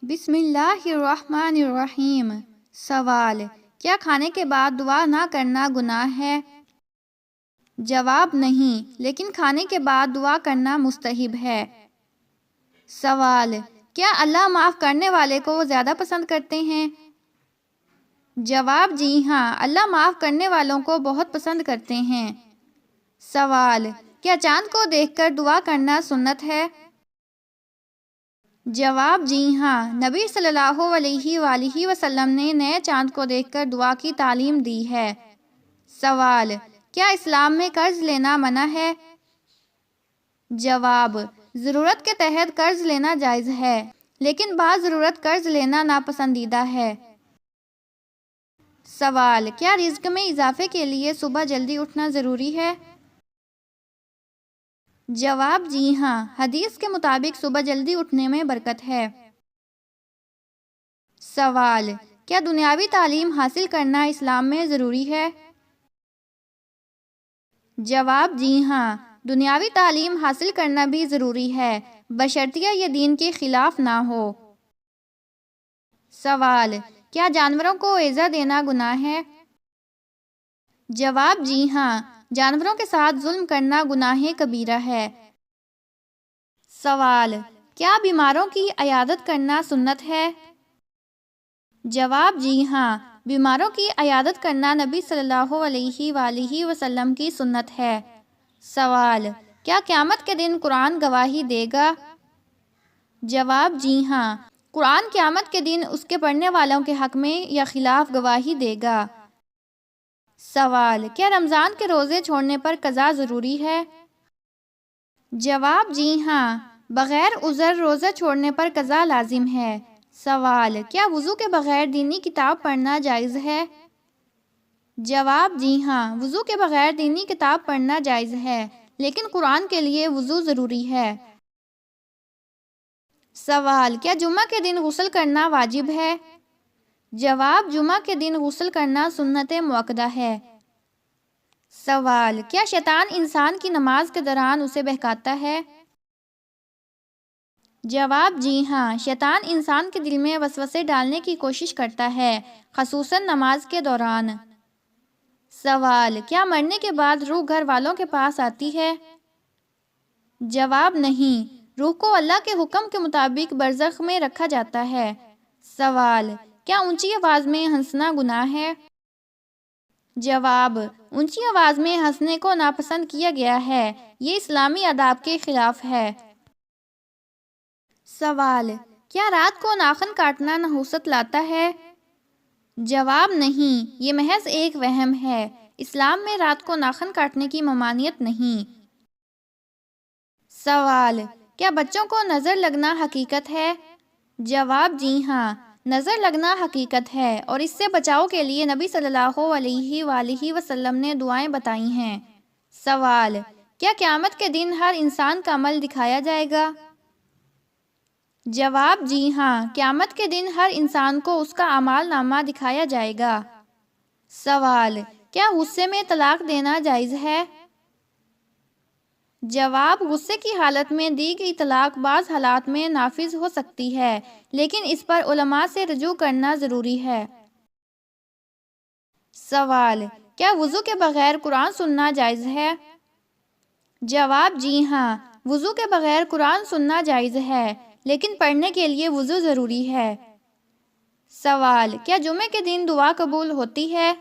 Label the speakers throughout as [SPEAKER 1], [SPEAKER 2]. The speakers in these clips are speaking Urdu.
[SPEAKER 1] بسم اللہ الرحمن الرحیم۔ سوال: کیا کھانے کے بعد دعا نہ کرنا گناہ ہے؟ جواب: نہیں، لیکن کھانے کے بعد دعا کرنا مستحب ہے۔ سوال: کیا اللہ معاف کرنے والے کو زیادہ پسند کرتے ہیں؟ جواب: جی ہاں، اللہ معاف کرنے والوں کو بہت پسند کرتے ہیں۔ سوال: کیا چاند کو دیکھ کر دعا کرنا سنت ہے؟ جواب: جی ہاں، نبی صلی اللہ علیہ وآلہ وسلم نے نئے چاند کو دیکھ کر دعا کی تعلیم دی ہے۔ سوال: کیا اسلام میں قرض لینا منع ہے؟ جواب: ضرورت کے تحت قرض لینا جائز ہے، لیکن بعض ضرورت قرض لینا ناپسندیدہ ہے۔ سوال: کیا رزق میں اضافے کے لیے صبح جلدی اٹھنا ضروری ہے؟ جواب: جی ہاں، حدیث کے مطابق صبح جلدی اٹھنے میں برکت ہے۔ سوال: کیا دنیاوی تعلیم حاصل کرنا اسلام میں ضروری ہے؟ جواب: جی ہاں، دنیاوی تعلیم حاصل کرنا بھی ضروری ہے، بشرطیہ یہ دین کے خلاف نہ ہو۔ سوال: کیا جانوروں کو ایذا دینا گناہ ہے؟ جواب: جی ہاں، جانوروں کے ساتھ ظلم کرنا گناہ کبیرہ ہے۔ سوال: کیا بیماروں کی عیادت کرنا سنت ہے؟ جواب: جی ہاں، بیماروں کی عیادت کرنا نبی صلی اللہ علیہ وآلہ وسلم کی سنت ہے۔ سوال: کیا قیامت کے دن قرآن گواہی دے گا؟ جواب: جی ہاں، قرآن قیامت کے دن اس کے پڑھنے والوں کے حق میں یا خلاف گواہی دے گا۔ سوال: کیا رمضان کے روزے چھوڑنے پر قضا ضروری ہے؟ جواب: جی ہاں، بغیر عذر روزہ چھوڑنے پر قضا لازم ہے۔ سوال: کیا وضو کے بغیر دینی کتاب پڑھنا جائز ہے؟ جواب: جی ہاں، وضو کے بغیر دینی کتاب پڑھنا جائز ہے، لیکن قرآن کے لیے وضو ضروری ہے۔ سوال: کیا جمعہ کے دن غسل کرنا واجب ہے؟ جواب: جمعہ کے دن غسل کرنا سنت مؤکدہ ہے۔ سوال: کیا شیطان انسان کی نماز کے دوران اسے بہکاتا ہے؟ جواب: جی ہاں، شیطان انسان کے دل میں وسوسے ڈالنے کی کوشش کرتا ہے، خصوصاً نماز کے دوران۔ سوال: کیا مرنے کے بعد روح گھر والوں کے پاس آتی ہے؟ جواب: نہیں، روح کو اللہ کے حکم کے مطابق برزخ میں رکھا جاتا ہے۔ سوال: کیا اونچی آواز میں ہنسنا گناہ ہے؟ جواب: اونچی آواز میں ہنسنے کو ناپسند کیا گیا ہے، یہ اسلامی آداب کے خلاف ہے۔ سوال: کیا رات کو ناخن کاٹنا نحوست لاتا ہے؟ جواب: نہیں، یہ محض ایک وہم ہے، اسلام میں رات کو ناخن کاٹنے کی ممانعت نہیں۔ سوال: کیا بچوں کو نظر لگنا حقیقت ہے؟ جواب: جی ہاں، نظر لگنا حقیقت ہے، اور اس سے بچاؤ کے لیے نبی صلی اللہ علیہ وآلہ وسلم نے دعائیں بتائی ہیں۔ سوال: کیا قیامت کے دن ہر انسان کا عمل دکھایا جائے گا؟ جواب: جی ہاں، قیامت کے دن ہر انسان کو اس کا اعمال نامہ دکھایا جائے گا۔ سوال: کیا غصے میں طلاق دینا جائز ہے؟ جواب: غصے کی حالت میں دی گئی طلاق بعض حالات میں نافذ ہو سکتی ہے، لیکن اس پر علماء سے رجوع کرنا ضروری ہے۔ سوال: کیا وضو کے بغیر قرآن سننا جائز ہے؟ جواب: جی ہاں، وضو کے بغیر قرآن سننا جائز ہے، لیکن پڑھنے کے لیے وضو ضروری ہے۔ سوال: کیا جمعے کے دن دعا قبول ہوتی ہے؟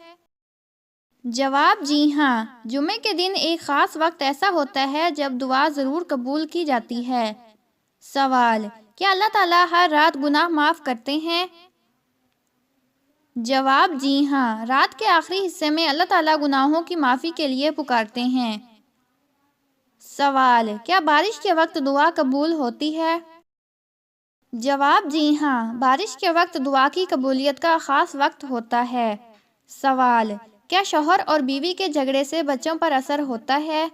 [SPEAKER 1] جواب: جی ہاں، جمعے کے دن ایک خاص وقت ایسا ہوتا ہے جب دعا ضرور قبول کی جاتی ہے۔ سوال: کیا اللہ تعالیٰ ہر رات گناہ معاف کرتے ہیں؟ جواب: جی ہاں، رات کے آخری حصے میں اللہ تعالیٰ گناہوں کی معافی کے لیے پکارتے ہیں۔ سوال: کیا بارش کے وقت دعا قبول ہوتی ہے؟ جواب: جی ہاں، بارش کے وقت دعا کی قبولیت کا خاص وقت ہوتا ہے۔ سوال: کیا شوہر اور بیوی کے جھگڑے سے بچوں پر اثر ہوتا ہے؟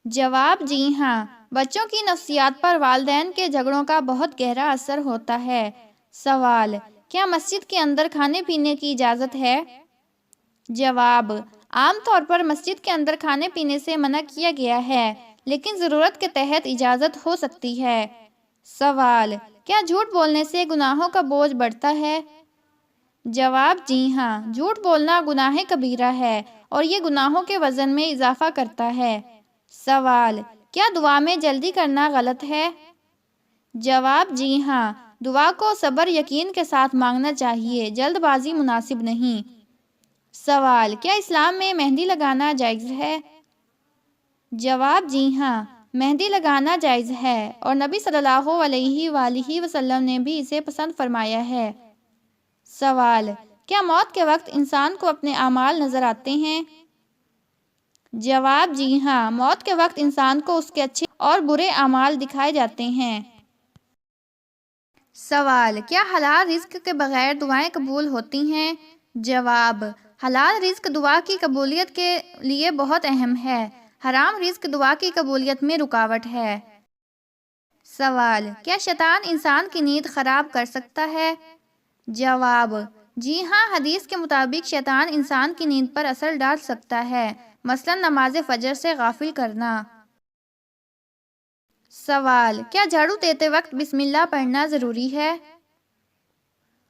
[SPEAKER 1] جواب: جی ہاں، بچوں کی نفسیات پر والدین کے جھگڑوں کا بہت گہرا اثر ہوتا ہے۔ سوال: کیا مسجد کے اندر کھانے پینے کی اجازت ہے؟ جواب: عام طور پر مسجد کے اندر کھانے پینے سے منع کیا گیا ہے، لیکن ضرورت کے تحت اجازت ہو سکتی ہے۔ سوال: کیا جھوٹ بولنے سے گناہوں کا بوجھ بڑھتا ہے؟ جواب جی ہاں، جھوٹ بولنا گناہ کبیرہ ہے اور یہ گناہوں کے وزن میں اضافہ کرتا ہے۔ سوال، کیا دعا میں جلدی کرنا غلط ہے؟ جواب جی ہاں، دعا کو صبر یقین کے ساتھ مانگنا چاہیے، جلد بازی مناسب نہیں۔ سوال، کیا اسلام میں مہندی لگانا جائز ہے؟ جواب جی ہاں، مہندی لگانا جائز ہے اور نبی صلی اللہ علیہ وآلہ وسلم نے بھی اسے پسند فرمایا ہے۔ سوال، کیا موت کے وقت انسان کو اپنے اعمال نظر آتے ہیں؟ جواب جی ہاں، موت کے وقت انسان کو اس کے اچھے اور برے اعمال دکھائے جاتے ہیں۔ سوال، کیا حلال رزق کے بغیر دعائیں قبول ہوتی ہیں؟ جواب، حلال رزق دعا کی قبولیت کے لیے بہت اہم ہے، حرام رزق دعا کی قبولیت میں رکاوٹ ہے۔ سوال، کیا شیطان انسان کی نیند خراب کر سکتا ہے؟ جواب، جی ہاں، حدیث کے مطابق شیطان انسان کی نیند پر اثر ڈال سکتا ہے، مثلا نماز فجر سے غافل کرنا۔ سوال، کیا جھاڑو دیتے وقت بسم اللہ پڑھنا ضروری ہے؟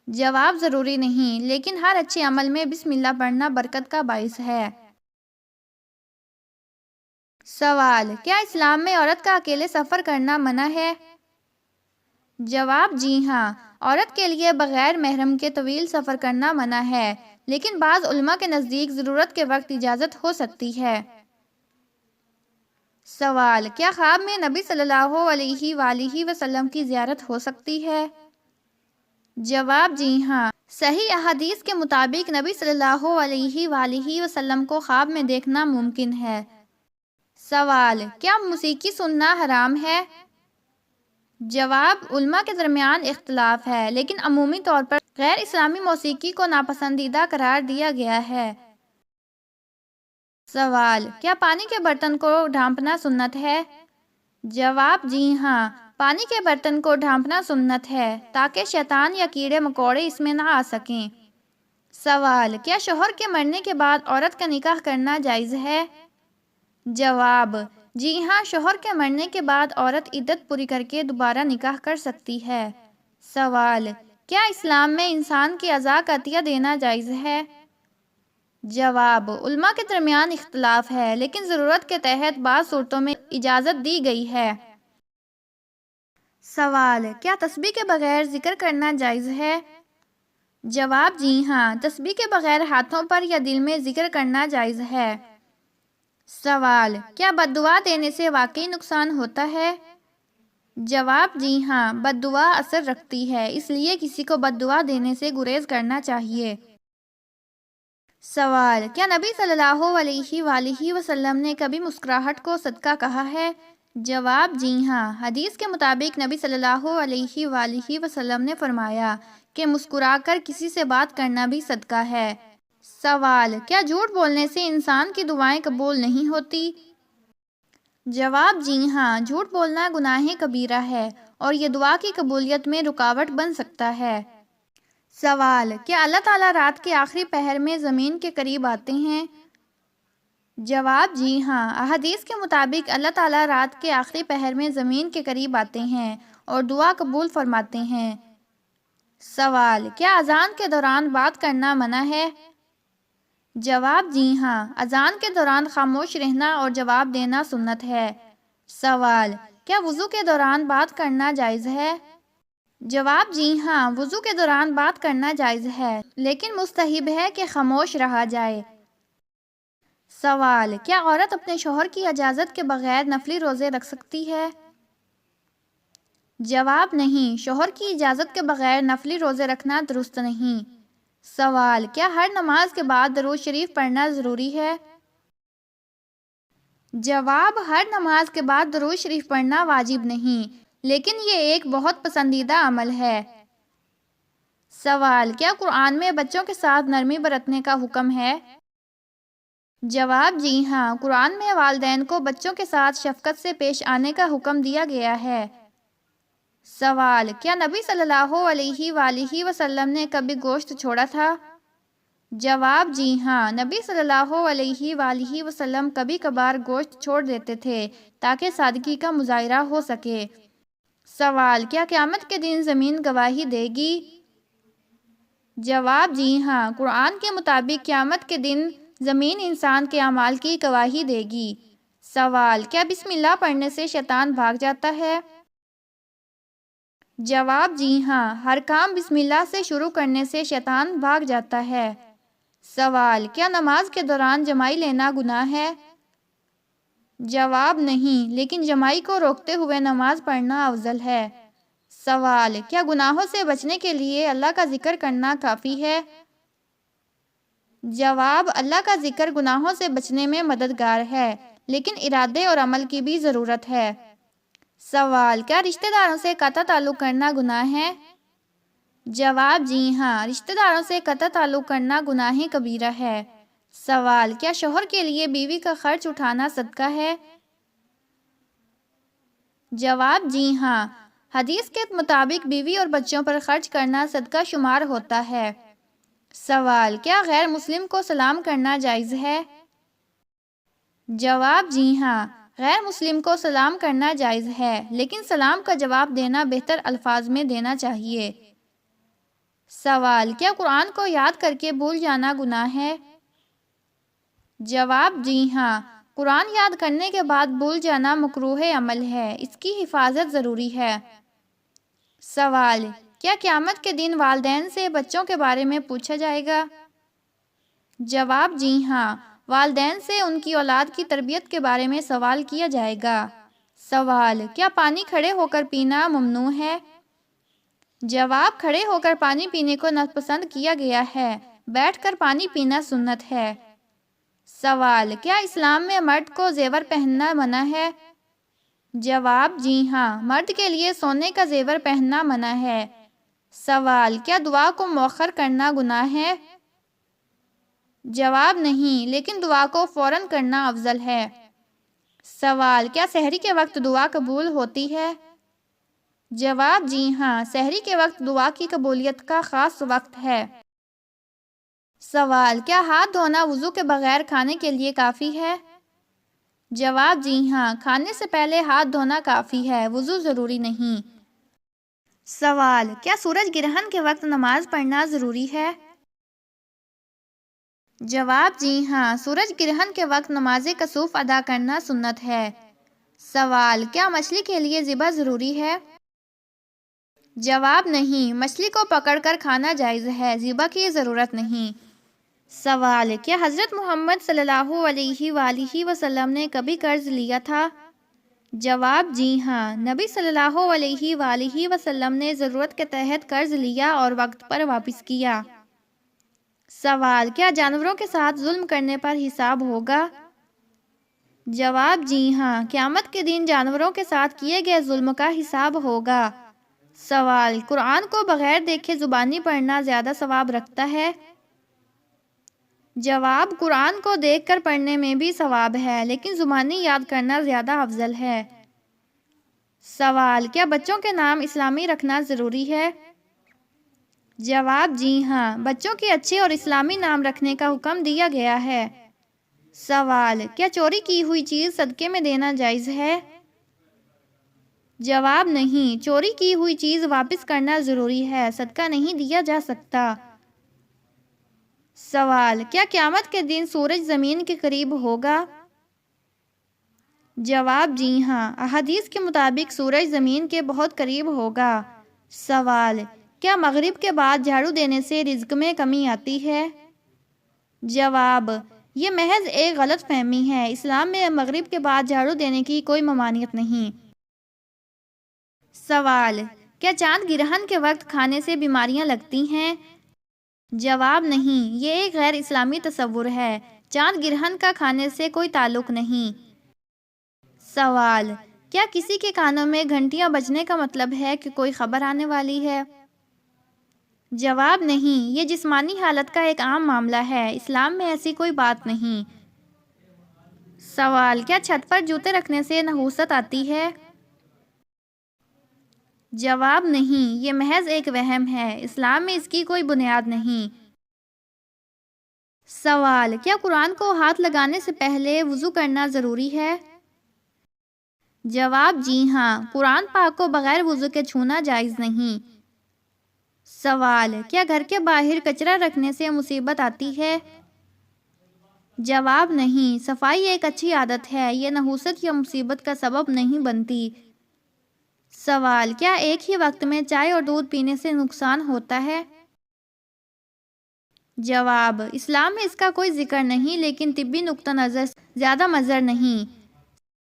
[SPEAKER 1] جواب، ضروری نہیں، لیکن ہر اچھے عمل میں بسم اللہ پڑھنا برکت کا باعث ہے۔ سوال، کیا اسلام میں عورت کا اکیلے سفر کرنا منع ہے؟ جواب، جی ہاں، عورت کے لیے بغیر محرم کے طویل سفر کرنا منع ہے، لیکن بعض علماء کے نزدیک ضرورت کے وقت اجازت ہو سکتی ہے۔ سوال، کیا خواب میں نبی صلی اللہ علیہ وآلہ وسلم کی زیارت ہو سکتی ہے؟ جواب، جی ہاں، صحیح احادیث کے مطابق نبی صلی اللہ علیہ وآلہ وسلم کو خواب میں دیکھنا ممکن ہے۔ سوال، کیا موسیقی سننا حرام ہے؟ جواب، علماء کے درمیان اختلاف ہے، لیکن عمومی طور پر غیر اسلامی موسیقی کو ناپسندیدہ قرار دیا گیا ہے۔ سوال، کیا پانی کے برتن کو ڈھانپنا سنت ہے؟ جواب، جی ہاں، پانی کے برتن کو ڈھانپنا سنت ہے تاکہ شیطان یا کیڑے مکوڑے اس میں نہ آ سکیں۔ سوال، کیا شوہر کے مرنے کے بعد عورت کا نکاح کرنا جائز ہے؟ جواب، جی ہاں، شوہر کے مرنے کے بعد عورت عدت پوری کر کے دوبارہ نکاح کر سکتی ہے۔ سوال، کیا اسلام میں انسان کے اعضاء کا عطیہ دینا جائز ہے؟ جواب، علماء کے درمیان اختلاف ہے، لیکن ضرورت کے تحت بعض صورتوں میں اجازت دی گئی ہے۔ سوال، کیا تسبیح کے بغیر ذکر کرنا جائز ہے؟ جواب، جی ہاں، تسبیح کے بغیر ہاتھوں پر یا دل میں ذکر کرنا جائز ہے۔ سوال، کیا بد دعا دینے سے واقعی نقصان ہوتا ہے؟ جواب، جی ہاں، بد دعا اثر رکھتی ہے، اس لیے کسی کو بد دعا دینے سے گریز کرنا چاہیے۔ سوال، کیا نبی صلی اللہ علیہ وآلہ وسلم نے کبھی مسکراہٹ کو صدقہ کہا ہے؟ جواب، جی ہاں، حدیث کے مطابق نبی صلی اللہ علیہ وآلہ وسلم نے فرمایا کہ مسکرا کر کسی سے بات کرنا بھی صدقہ ہے۔ سوال، کیا جھوٹ بولنے سے انسان کی دعائیں قبول نہیں ہوتی؟ جواب، جی ہاں، جھوٹ بولنا گناہ کبیرہ ہے اور یہ دعا کی قبولیت میں رکاوٹ بن سکتا ہے۔ سوال، کیا اللہ تعالیٰ رات کے آخری پہر میں زمین کے قریب آتے ہیں؟ جواب، جی ہاں، احادیث کے مطابق اللہ تعالیٰ رات کے آخری پہر میں زمین کے قریب آتے ہیں اور دعا قبول فرماتے ہیں۔ سوال، کیا اذان کے دوران بات کرنا منع ہے؟ جواب، جی ہاں، اذان کے دوران خاموش رہنا اور جواب دینا سنت ہے۔ سوال، کیا وضو کے دوران بات کرنا جائز ہے؟ جواب، جی ہاں، وضو کے دوران بات کرنا جائز ہے، لیکن مستحب ہے کہ خاموش رہا جائے۔ سوال، کیا عورت اپنے شوہر کی اجازت کے بغیر نفلی روزے رکھ سکتی ہے؟ جواب، نہیں، شوہر کی اجازت کے بغیر نفلی روزے رکھنا درست نہیں۔ سوال، کیا ہر نماز کے بعد درود شریف پڑھنا ضروری ہے؟ جواب، ہر نماز کے بعد درود شریف پڑھنا واجب نہیں، لیکن یہ ایک بہت پسندیدہ عمل ہے۔ سوال، کیا قرآن میں بچوں کے ساتھ نرمی برتنے کا حکم ہے؟ جواب، جی ہاں، قرآن میں والدین کو بچوں کے ساتھ شفقت سے پیش آنے کا حکم دیا گیا ہے۔ سوال، کیا نبی صلی اللہ علیہ وآلہ وسلم نے کبھی گوشت چھوڑا تھا؟ جواب، جی ہاں، نبی صلی اللہ علیہ وآلہ وسلم کبھی کبھار گوشت چھوڑ دیتے تھے تاکہ سادگی کا مظاہرہ ہو سکے۔ سوال، کیا قیامت کے دن زمین گواہی دے گی؟ جواب، جی ہاں، قرآن کے مطابق قیامت کے دن زمین انسان کے اعمال کی گواہی دے گی۔ سوال، کیا بسم اللہ پڑھنے سے شیطان بھاگ جاتا ہے؟ جواب، جی ہاں، ہر کام بسم اللہ سے شروع کرنے سے شیطان بھاگ جاتا ہے۔ سوال، کیا نماز کے دوران جمائی لینا گناہ ہے؟ جواب، نہیں، لیکن جمائی کو روکتے ہوئے نماز پڑھنا افضل ہے۔ سوال، کیا گناہوں سے بچنے کے لیے اللہ کا ذکر کرنا کافی ہے؟ جواب، اللہ کا ذکر گناہوں سے بچنے میں مددگار ہے، لیکن ارادے اور عمل کی بھی ضرورت ہے۔ سوال، کیا رشتہ داروں سے قطع تعلق کرنا گناہ ہے؟ جواب، جی ہاں، رشتہ داروں سے قطع تعلق کرنا گناہ کبیرہ ہے۔ سوال، کیا شوہر کے لیے بیوی کا خرچ اٹھانا صدقہ ہے؟ جواب، جی ہاں، حدیث کے مطابق بیوی اور بچوں پر خرچ کرنا صدقہ شمار ہوتا ہے۔ سوال، کیا غیر مسلم کو سلام کرنا جائز ہے؟ جواب، جی ہاں، غیر مسلم کو سلام کرنا جائز ہے، لیکن سلام کا جواب دینا بہتر الفاظ میں دینا چاہیے۔ سوال، کیا قرآن کو یاد کر کے بھول جانا گناہ ہے؟ جواب، جی ہاں، قرآن یاد کرنے کے بعد بھول جانا مکروہ عمل ہے، اس کی حفاظت ضروری ہے۔ سوال، کیا قیامت کے دن والدین سے بچوں کے بارے میں پوچھا جائے گا؟ جواب، جی ہاں، والدین سے ان کی اولاد کی تربیت کے بارے میں سوال کیا جائے گا۔ سوال، کیا پانی کھڑے ہو کر پینا ممنوع ہے؟ جواب، کھڑے ہو کر پانی پینے کو ناپسند کیا گیا ہے، بیٹھ کر پانی پینا سنت ہے۔ سوال، کیا اسلام میں مرد کو زیور پہننا منع ہے؟ جواب، جی ہاں، مرد کے لیے سونے کا زیور پہننا منع ہے۔ سوال، کیا دعا کو مؤخر کرنا گناہ ہے؟ جواب، نہیں، لیکن دعا کو فوراً کرنا افضل ہے۔ سوال، کیا سحری کے وقت دعا قبول ہوتی ہے؟ جواب، جی ہاں، سحری کے وقت دعا کی قبولیت کا خاص وقت ہے۔ سوال، کیا ہاتھ دھونا وضو کے بغیر کھانے کے لیے کافی ہے؟ جواب، جی ہاں، کھانے سے پہلے ہاتھ دھونا کافی ہے، وضو ضروری نہیں۔ سوال، کیا سورج گرہن کے وقت نماز پڑھنا ضروری ہے؟ جواب، جی ہاں، سورج گرہن کے وقت نماز کسوف ادا کرنا سنت ہے۔ سوال، کیا مچھلی کے لیے ذبح ضروری ہے؟ جواب، نہیں، مچھلی کو پکڑ کر کھانا جائز ہے، ذبح کی ضرورت نہیں۔ سوال، کیا حضرت محمد صلی اللہ علیہ وآلہ وسلم نے کبھی قرض لیا تھا؟ جواب، جی ہاں، نبی صلی اللہ علیہ وآلہ وسلم نے ضرورت کے تحت قرض لیا اور وقت پر واپس کیا۔ سوال، کیا جانوروں کے ساتھ ظلم کرنے پر حساب ہوگا؟ جواب، جی ہاں، قیامت کے دن جانوروں کے ساتھ کیے گئے ظلم کا حساب ہوگا۔ سوال، قرآن کو بغیر دیکھے زبانی پڑھنا زیادہ ثواب رکھتا ہے؟ جواب، قرآن کو دیکھ کر پڑھنے میں بھی ثواب ہے، لیکن زبانی یاد کرنا زیادہ افضل ہے۔ سوال، کیا بچوں کے نام اسلامی رکھنا ضروری ہے؟ جواب، جی ہاں، بچوں کے اچھے اور اسلامی نام رکھنے کا حکم دیا گیا ہے۔ سوال، کیا چوری کی ہوئی چیز صدقے میں دینا جائز ہے؟ جواب، نہیں، چوری کی ہوئی چیز واپس کرنا ضروری ہے، صدقہ نہیں دیا جا سکتا۔ سوال، کیا قیامت کے دن سورج زمین کے قریب ہوگا؟ جواب، جی ہاں، احادیث کے مطابق سورج زمین کے بہت قریب ہوگا۔ سوال، کیا مغرب کے بعد جھاڑو دینے سے رزق میں کمی آتی ہے؟ جواب، یہ محض ایک غلط فہمی ہے، اسلام میں مغرب کے بعد جھاڑو دینے کی کوئی ممانعت نہیں۔ سوال، کیا چاند گرہن کے وقت کھانے سے بیماریاں لگتی ہیں؟ جواب، نہیں، یہ ایک غیر اسلامی تصور ہے، چاند گرہن کا کھانے سے کوئی تعلق نہیں۔ سوال، کیا کسی کے کانوں میں گھنٹیاں بجنے کا مطلب ہے کہ کوئی خبر آنے والی ہے؟ جواب، نہیں، یہ جسمانی حالت کا ایک عام معاملہ ہے، اسلام میں ایسی کوئی بات نہیں۔ سوال، کیا چھت پر جوتے رکھنے سے نحوست آتی ہے؟ جواب، نہیں، یہ محض ایک وہم ہے، اسلام میں اس کی کوئی بنیاد نہیں۔ سوال، کیا قرآن کو ہاتھ لگانے سے پہلے وضو کرنا ضروری ہے؟ جواب جی ہاں، قرآن پاک کو بغیر وضو کے چھونا جائز نہیں۔ سوال، کیا گھر کے باہر کچرا رکھنے سے مصیبت آتی ہے؟ جواب نہیں، صفائی ایک اچھی عادت ہے، یہ نحوست یا مصیبت کا سبب نہیں بنتی۔ سوال، کیا ایک ہی وقت میں چائے اور دودھ پینے سے نقصان ہوتا ہے؟ جواب، اسلام میں اس کا کوئی ذکر نہیں، لیکن طبی نقطہ نظر سے زیادہ مضر نہیں۔